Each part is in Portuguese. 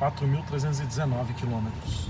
4.319 quilômetros.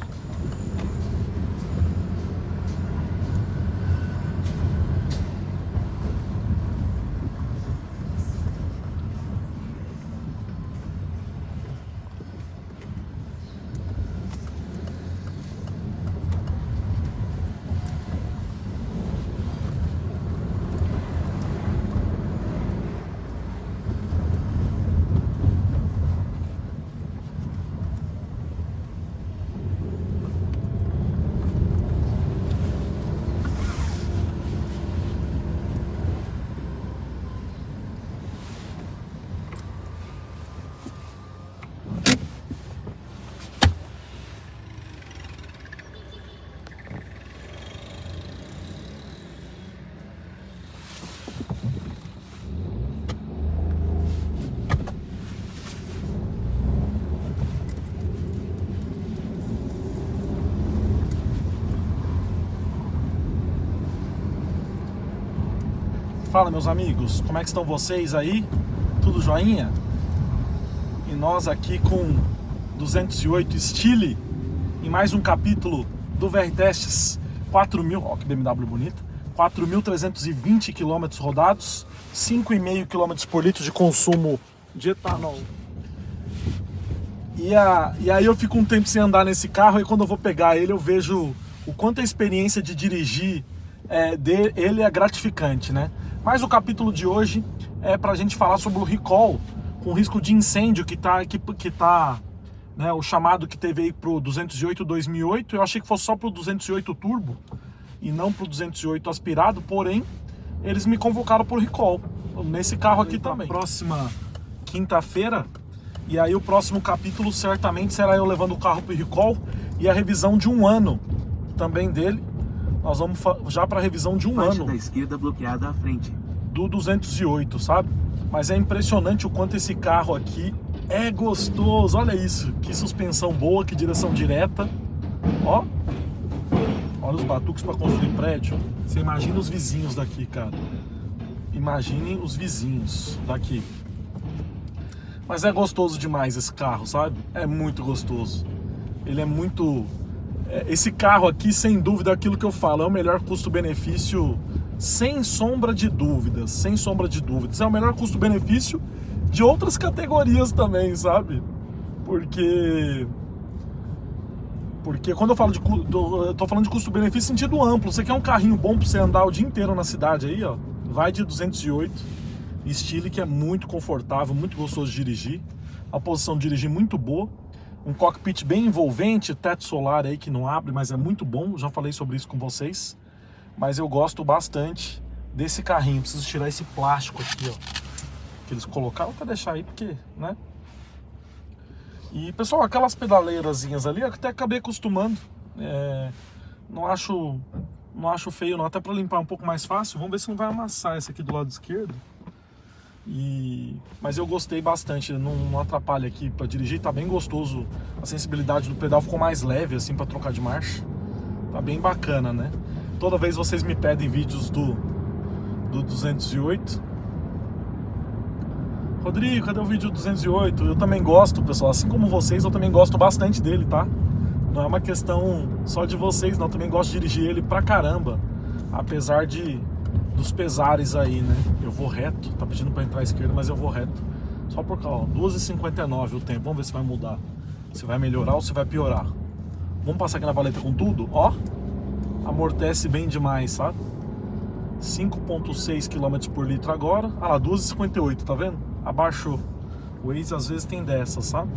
Fala, meus amigos, como é que estão vocês aí? Tudo joinha? E nós aqui com 208 Stile, em mais um capítulo do VR-Tests 4.000, ó que BMW bonita, 4.320 km rodados, 5,5 km por litro de consumo de etanol. E aí eu fico um tempo sem andar nesse carro, e quando eu vou pegar ele eu vejo o quanto a experiência de dirigir dele é gratificante, né? Mas o capítulo de hoje é pra gente falar sobre o recall com risco de incêndio que tá, né, o chamado que teve aí pro 208 2008. Eu achei que fosse só pro 208 turbo e não pro 208 aspirado, porém eles me convocaram pro recall nesse carro aqui também. Próxima quinta-feira, e aí o próximo capítulo certamente será eu levando o carro pro recall e a revisão de um ano também dele. Nós vamos já para a revisão de um ano da esquerda bloqueada à frente do 208, sabe? Mas é impressionante o quanto esse carro aqui é gostoso. Olha isso, que suspensão boa, que direção direta. Ó, olha os batuques para construir prédio. Você imagina os vizinhos daqui, cara. Imaginem os vizinhos daqui. Mas é gostoso demais esse carro, sabe? É muito gostoso. Ele é muito... Esse carro aqui, sem dúvida, é aquilo que eu falo, é o melhor custo-benefício, sem sombra de dúvidas, sem sombra de dúvidas. É o melhor custo-benefício de outras categorias também, sabe? Porque quando eu falo eu tô falando de custo-benefício em sentido amplo. Você quer um carrinho bom pra você andar o dia inteiro na cidade aí, ó, vai de 208, Stile, que é muito confortável, muito gostoso de dirigir, a posição de dirigir muito boa. Um cockpit bem envolvente, teto solar aí que não abre, mas é muito bom. Já falei sobre isso com vocês. Mas eu gosto bastante desse carrinho. Preciso tirar esse plástico aqui, ó, que eles colocaram para deixar aí, porque, né? E, pessoal, aquelas pedaleirazinhas ali, eu até acabei acostumando. Não acho feio não, até para limpar um pouco mais fácil. Vamos ver se não vai amassar esse aqui do lado esquerdo. Mas eu gostei bastante, não atrapalha aqui para dirigir, tá bem gostoso. A sensibilidade do pedal ficou mais leve assim para trocar de marcha. Tá bem bacana, né? Toda vez vocês me pedem vídeos do 208. Rodrigo, cadê o vídeo do 208? Eu também gosto, pessoal, assim como vocês, eu também gosto bastante dele, tá? Não é uma questão só de vocês, não. Eu também gosto de dirigir ele pra caramba, apesar dos pesares aí, né? Eu vou reto, tá pedindo pra entrar à esquerda, mas eu vou reto. Só por cá, ó, 2h59 o tempo. Vamos ver se vai mudar, se vai melhorar ou se vai piorar. Vamos passar aqui na valeta com tudo, ó. Amortece bem demais, sabe? 5,6 km por litro agora. Ah lá, 2h58, tá vendo? Abaixou. O Waze às vezes tem dessa, sabe?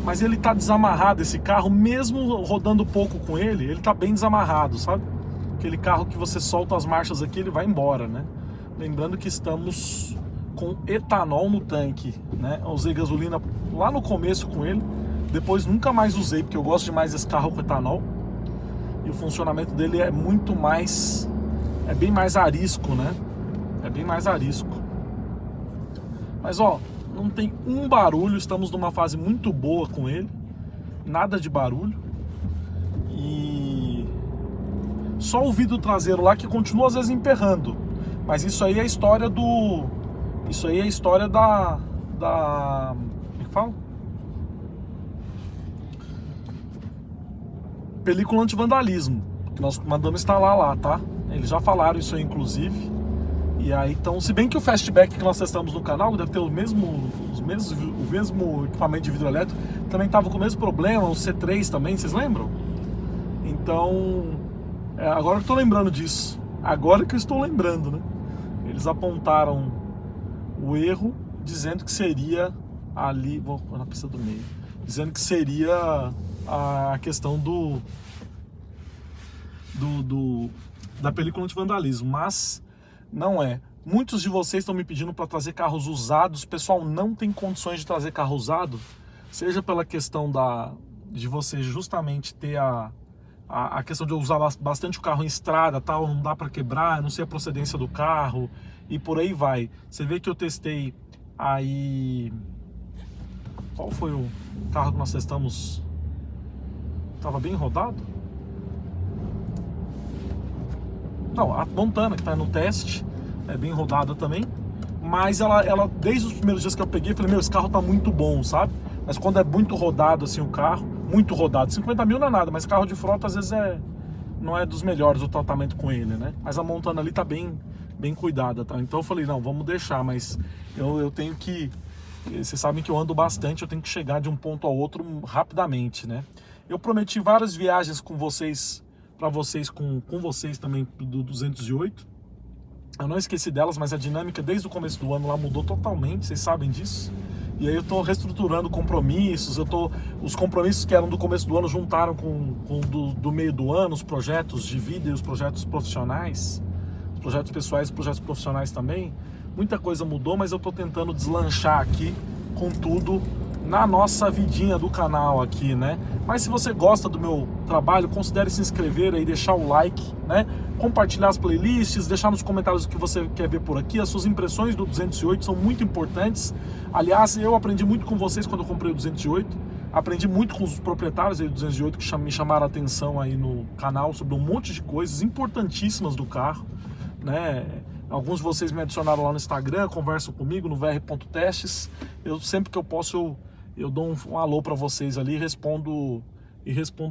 Mas ele tá desamarrado, esse carro, mesmo rodando pouco com ele tá bem desamarrado, sabe? Aquele carro que você solta as marchas aqui, ele vai embora, né? Lembrando que estamos com etanol no tanque, né? Eu usei gasolina lá no começo com ele, depois nunca mais usei, porque eu gosto demais desse carro com etanol. E o funcionamento dele é muito mais... é bem mais arisco, né? É bem mais arisco. Mas, ó, não tem um barulho, estamos numa fase muito boa com ele. Nada de barulho. E... só o vidro traseiro lá que continua às vezes emperrando. Mas isso aí é a história do... isso aí é a história da... como é que fala? película anti-vandalismo, que nós mandamos instalar lá, tá? Eles já falaram isso aí, inclusive. E aí, então, se bem que o Fastback que nós testamos no canal deve ter o mesmo equipamento de vidro elétrico, também estava com o mesmo problema, o C3 também, vocês lembram? Então, agora que eu estou lembrando disso, agora que eu estou lembrando, né? Eles apontaram o erro, dizendo que seria ali, vou na pista do meio, dizendo que seria a questão da película anti-vandalismo, mas não é. Muitos de vocês estão me pedindo para trazer carros usados. Pessoal, não tem condições de trazer carro usado, seja pela questão de você justamente ter a questão de usar bastante o carro em estrada, tal, não dá para quebrar, não sei a procedência do carro e por aí vai. Você vê que eu testei aí, qual foi o carro que nós testamos? Tava bem rodado? Não, a Montana, que tá no teste, é bem rodada também, mas ela desde os primeiros dias que eu peguei, eu falei, meu, esse carro tá muito bom, sabe? Mas quando é muito rodado assim o carro, muito rodado, 50 mil não é nada, mas carro de frota às vezes não é dos melhores o tratamento com ele, né? Mas a Montana ali tá bem cuidada, tá? Então eu falei, não, vamos deixar, mas eu tenho que, vocês sabem que eu ando bastante, eu tenho que chegar de um ponto ao outro rapidamente, né? Eu prometi várias viagens com vocês, para vocês, com vocês também do 208. Eu não esqueci delas, mas a dinâmica desde o começo do ano lá mudou totalmente, vocês sabem disso. E aí eu estou reestruturando compromissos, os compromissos que eram do começo do ano juntaram com do meio do ano, os projetos de vida e os projetos profissionais, os projetos pessoais e projetos profissionais também. Muita coisa mudou, mas eu estou tentando deslanchar aqui com tudo na nossa vidinha do canal aqui, né? Mas se você gosta do meu trabalho, considere se inscrever aí, deixar o like, né? Compartilhar as playlists, deixar nos comentários o que você quer ver por aqui. As suas impressões do 208 são muito importantes. Aliás, eu aprendi muito com vocês quando eu comprei o 208. Aprendi muito com os proprietários aí do 208 que me chamaram a atenção aí no canal sobre um monte de coisas importantíssimas do carro, né? Alguns de vocês me adicionaram lá no Instagram, conversam comigo no vr.testes. Eu sempre que eu posso eu dou um alô para vocês ali e respondo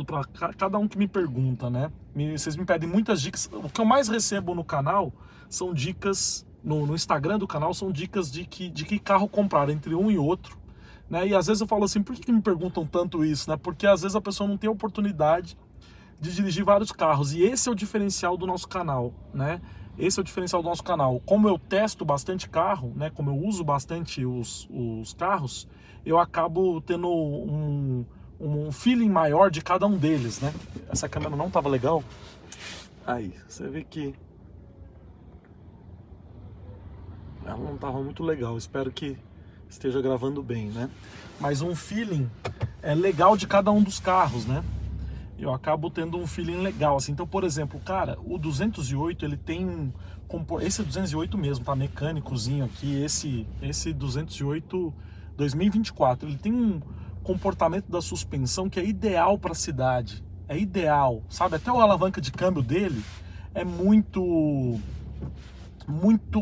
para cada um que me pergunta, né? Vocês me pedem muitas dicas. O que eu mais recebo no canal são dicas, no Instagram do canal, são dicas de que carro comprar entre um e outro, né? E às vezes eu falo assim, por que me perguntam tanto isso, né? Porque às vezes a pessoa não tem a oportunidade de dirigir vários carros, e esse é o diferencial do nosso canal, né? Esse é o diferencial do nosso canal. Como eu testo bastante carro, né? Como eu uso bastante os carros, eu acabo tendo um feeling maior de cada um deles, né? Essa câmera não estava legal. Aí, você vê que ela não estava muito legal. Espero que esteja gravando bem, né? Mas um feeling legal de cada um dos carros, né? Eu acabo tendo um feeling legal, assim. Então, por exemplo, cara, o 208, ele tem esse é 208 mesmo, tá? Mecânicozinho aqui, esse 208 2024, ele tem um comportamento da suspensão que é ideal para a cidade. É ideal, sabe? Até a alavanca de câmbio dele é muito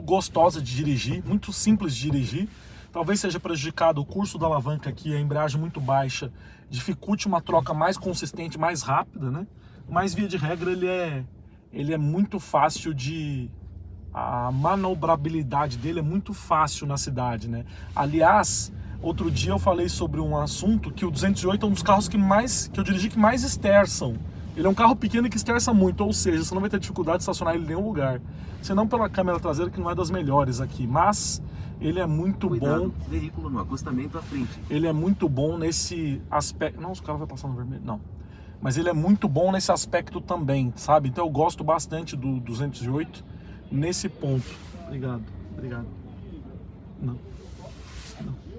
gostosa de dirigir, muito simples de dirigir. Talvez seja prejudicado o curso da alavanca aqui, a embreagem muito baixa, dificulte uma troca mais consistente, mais rápida, né? Mas via de regra ele é muito fácil a manobrabilidade dele é muito fácil na cidade, né? Aliás, outro dia eu falei sobre um assunto que o 208 é um dos carros que eu dirigi que mais esterçam. Ele é um carro pequeno que esterça muito, ou seja, você não vai ter dificuldade de estacionar ele em nenhum lugar. Senão pela câmera traseira, que não é das melhores aqui, mas ele é muito Cuidado, bom. veículo no acostamento à frente. Ele é muito bom nesse aspecto. Não, os caras vão passar no vermelho, não. Mas ele é muito bom nesse aspecto também, sabe? Então eu gosto bastante do 208 nesse ponto. Obrigado.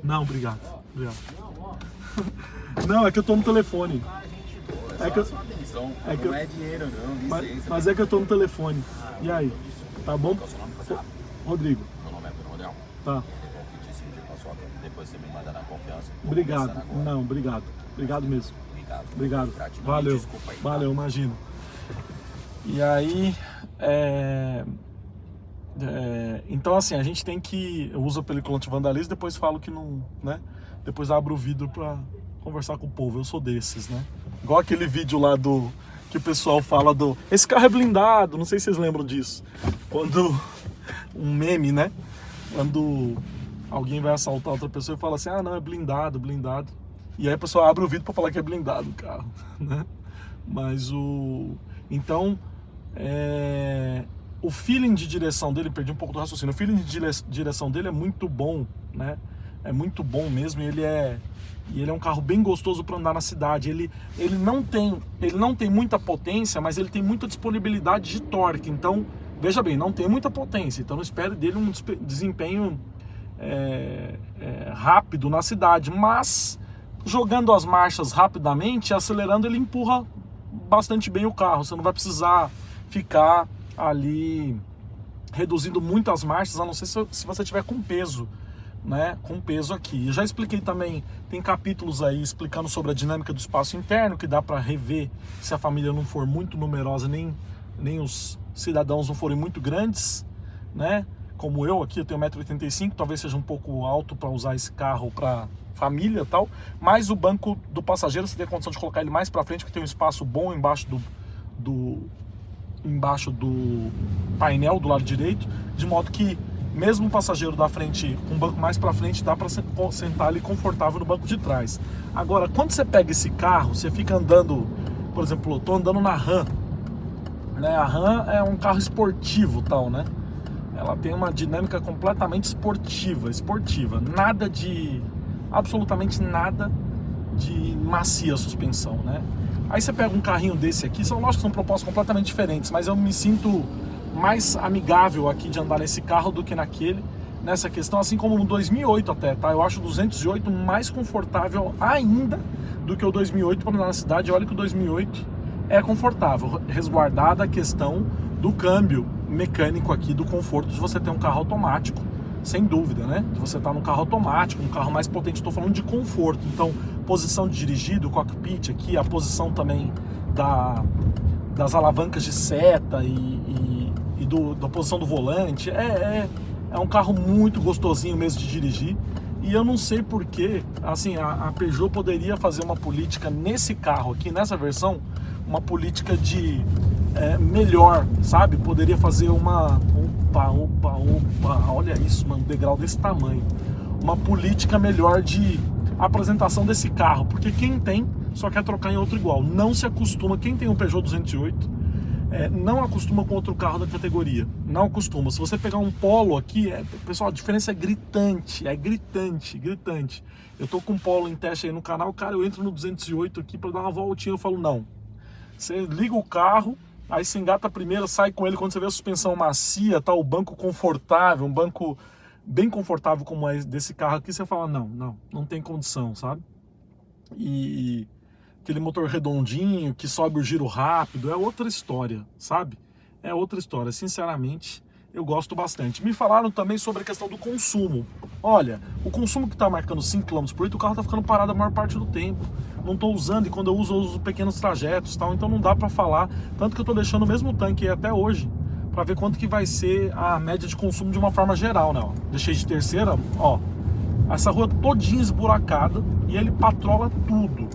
Não, obrigado. Não, é que eu tô no telefone. Não é dinheiro não, licença. Mas é que eu tô no telefone. E aí? Tá bom? Qual é o seu nome, pessoal? Rodrigo. Meu nome é Bruno Rodel. Tá. Depois você me manda na confiança. Obrigado. Não, obrigado. Obrigado mesmo. Obrigado. Gratidão. Valeu. Desculpa aí. Valeu, imagino. E aí, então assim, a gente tem que... Eu uso a película anti-vandalismo, depois falo que não, né? Depois abro o vidro pra conversar com o povo. Eu sou desses, né? Igual aquele vídeo lá que o pessoal fala esse carro é blindado, não sei se vocês lembram disso. Quando um meme, né? Quando alguém vai assaltar outra pessoa e fala assim, ah, não, é blindado, blindado. E aí a pessoa abre o vidro para falar que é blindado o carro, né? Mas então, o feeling de direção dele, perdi um pouco do raciocínio, o feeling de direção dele é muito bom, né? É muito bom mesmo, e ele é um carro bem gostoso para andar na cidade. Ele não tem muita potência, mas ele tem muita disponibilidade de torque. Então, veja bem, não tem muita potência, então não espere dele um desempenho rápido na cidade, mas jogando as marchas rapidamente, acelerando, ele empurra bastante bem o carro. Você não vai precisar ficar ali reduzindo muito as marchas, a não ser se você tiver com peso, né? Com peso aqui. Eu já expliquei também, tem capítulos aí explicando sobre a dinâmica do espaço interno, que dá para rever se a família não for muito numerosa, nem os cidadãos não forem muito grandes, né? Como eu aqui, eu tenho 1,85 m, talvez seja um pouco alto para usar esse carro para família e tal, mas o banco do passageiro você tem a condição de colocar ele mais para frente, porque tem um espaço bom embaixo embaixo do painel do lado direito, de modo que mesmo o passageiro da frente com o banco mais para frente, dá para sentar ali confortável no banco de trás. Agora, quando você pega esse carro, você fica andando, por exemplo, eu tô andando na Ram, né? A Ram é um carro esportivo, tal, né? Ela tem uma dinâmica completamente esportiva, absolutamente nada de macia a suspensão, né? Aí você pega um carrinho desse aqui, lógico que são propostas completamente diferentes, mas eu me sinto mais amigável aqui de andar nesse carro do que nessa questão, assim como no 2008 até, tá? Eu acho o 208 mais confortável ainda do que o 2008 para andar na cidade. Olha que o 2008 é confortável, resguardada a questão do câmbio mecânico aqui, do conforto de você ter um carro automático, sem dúvida, né? De você estar num carro automático, um carro mais potente. Estou falando de conforto, então posição de dirigir, do cockpit aqui, a posição também das alavancas de seta da posição do volante, é um carro muito gostosinho mesmo de dirigir. E eu não sei porquê, assim, a Peugeot poderia fazer uma política nesse carro aqui, nessa versão, uma política de melhor, sabe? Poderia fazer uma... Opa, olha isso, mano, um degrau desse tamanho. Uma política melhor de apresentação desse carro, porque quem tem só quer trocar em outro igual. Não se acostuma, quem tem um Peugeot 208, não acostuma com outro carro da categoria. Não acostuma. Se você pegar um Polo aqui, pessoal, a diferença é gritante, gritante. Eu tô com um Polo em teste aí no canal, cara, eu entro no 208 aqui para dar uma voltinha, eu falo, não. Você liga o carro, aí você engata a primeira, sai com ele, quando você vê a suspensão macia, tá, o banco confortável, um banco bem confortável como é desse carro aqui, você fala, não tem condição, sabe? E aquele motor redondinho, que sobe o giro rápido, é outra história, sabe? É outra história, sinceramente, eu gosto bastante. Me falaram também sobre a questão do consumo. Olha, o consumo que está marcando 5 km por litro, o carro está ficando parado a maior parte do tempo. Não estou usando, e quando eu uso pequenos trajetos, tal, então não dá para falar. Tanto que eu estou deixando o mesmo tanque até hoje, para ver quanto que vai ser a média de consumo de uma forma geral, né? Ó, deixei de terceira, ó, essa rua todinha esburacada, e ele patrola tudo.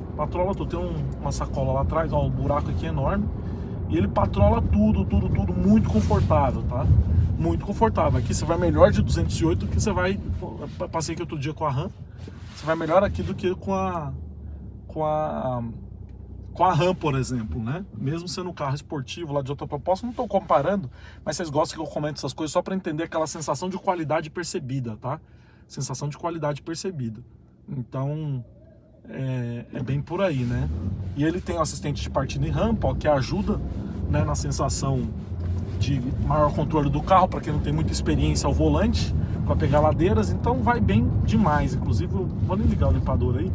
Tem uma sacola lá atrás, ó, um buraco aqui enorme, e ele patrola tudo, muito confortável, tá? Muito confortável. Aqui você vai melhor de 208 do que você vai... Passei aqui outro dia com a Ram. Você vai melhor aqui do que com a Ram, por exemplo, né? Mesmo sendo um carro esportivo lá de outra proposta, não estou comparando, mas vocês gostam que eu comente essas coisas só para entender aquela sensação de qualidade percebida, tá? Sensação de qualidade percebida. Então, é bem por aí, né? E ele tem o assistente de partida em rampa, ó, que ajuda, né, na sensação de maior controle do carro, para quem não tem muita experiência ao volante, para pegar ladeiras, então vai bem demais. Inclusive, eu vou nem ligar o limpador aí,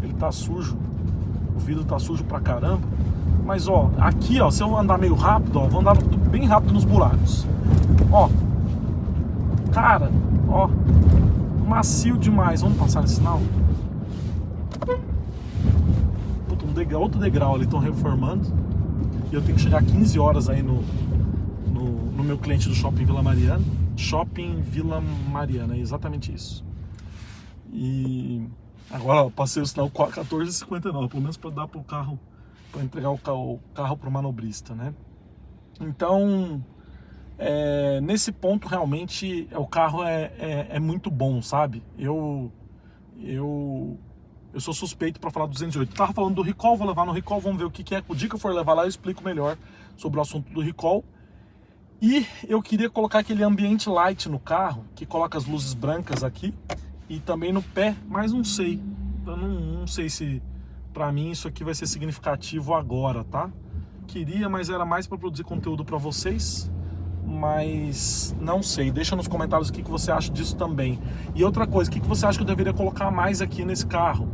ele tá sujo, o vidro tá sujo pra caramba. Mas ó, aqui ó, se eu andar meio rápido, ó, vou andar bem rápido nos buracos. Ó, cara, ó, macio demais. Vamos passar nesse sinal? Puta, outro degrau ali, estão reformando. E eu tenho que chegar 15 horas aí no meu cliente do Shopping Vila Mariana. Shopping Vila Mariana, é exatamente isso. E agora ó, passei o sinal 14h59, pelo menos para dar pro carro para entregar o carro para o manobrista, né? Então, nesse ponto realmente o carro é muito bom, sabe? Eu sou suspeito para falar do 208. Tava falando do recall, vou levar no recall, vamos ver o que é. O dia que eu for levar lá eu explico melhor sobre o assunto do recall. E eu queria colocar aquele ambiente light no carro, que coloca as luzes brancas aqui e também no pé, mas não sei. Eu não sei se para mim isso aqui vai ser significativo agora, tá? Queria, mas era mais para produzir conteúdo para vocês, mas não sei. Deixa nos comentários o que você acha disso também. E outra coisa, o que você acha que eu deveria colocar mais aqui nesse carro,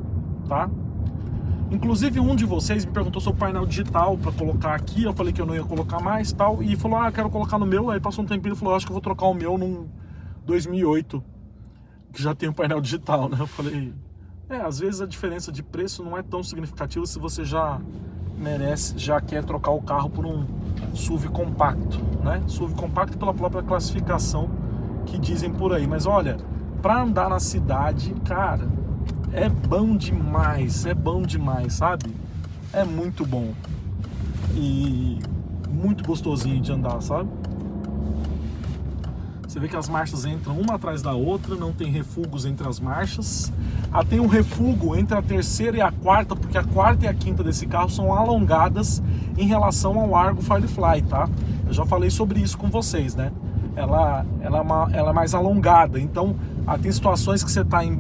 tá? Inclusive um de vocês me perguntou sobre painel digital para colocar aqui, eu falei que eu não ia colocar mais tal, e falou, eu quero colocar no meu, aí passou um tempinho e falou, acho que eu vou trocar o meu num 2008, que já tem um painel digital, né? Eu falei, às vezes a diferença de preço não é tão significativa se você já quer trocar o carro por um SUV compacto, né? SUV compacto pela própria classificação que dizem por aí, mas olha, para andar na cidade, cara, é bom demais, sabe? É muito bom e muito gostosinho de andar, sabe? Você vê que as marchas entram uma atrás da outra, não tem refugos entre as marchas. Tem um refugo entre a terceira e a quarta, porque a quarta e a quinta desse carro são alongadas em relação ao Argo Firefly, tá? Eu já falei sobre isso com vocês, né? Ela é mais alongada, então tem situações que você está em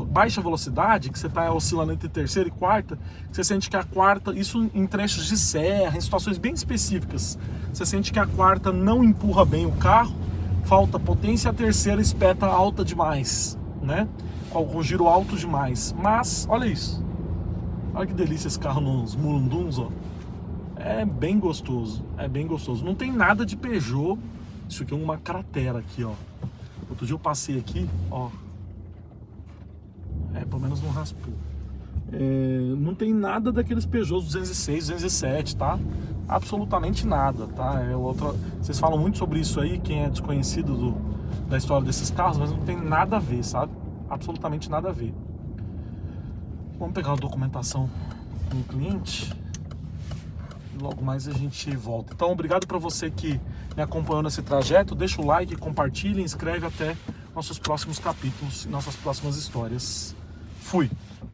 baixa velocidade, que você está oscilando entre terceira e quarta, que você sente que a quarta, isso em trechos de serra, em situações bem específicas, você sente que a quarta não empurra bem o carro, falta potência, a terceira espeta alta demais, né? Com giro alto demais. Mas, olha isso. Olha que delícia esse carro nos mulunduns, ó. É bem gostoso, Não tem nada de Peugeot. Isso aqui é uma cratera aqui, ó. Outro dia eu passei aqui, ó. Pelo menos não raspou. Não tem nada daqueles Peugeots 206, 207, tá? Absolutamente nada, tá? Vocês falam muito sobre isso aí, quem é desconhecido da história desses carros, mas não tem nada a ver, sabe? Absolutamente nada a ver. Vamos pegar a documentação com o cliente e logo mais a gente volta. Então, obrigado para você que me acompanhou nesse trajeto. Deixa o like, compartilha, inscreve até nossos próximos capítulos e nossas próximas histórias. Fui!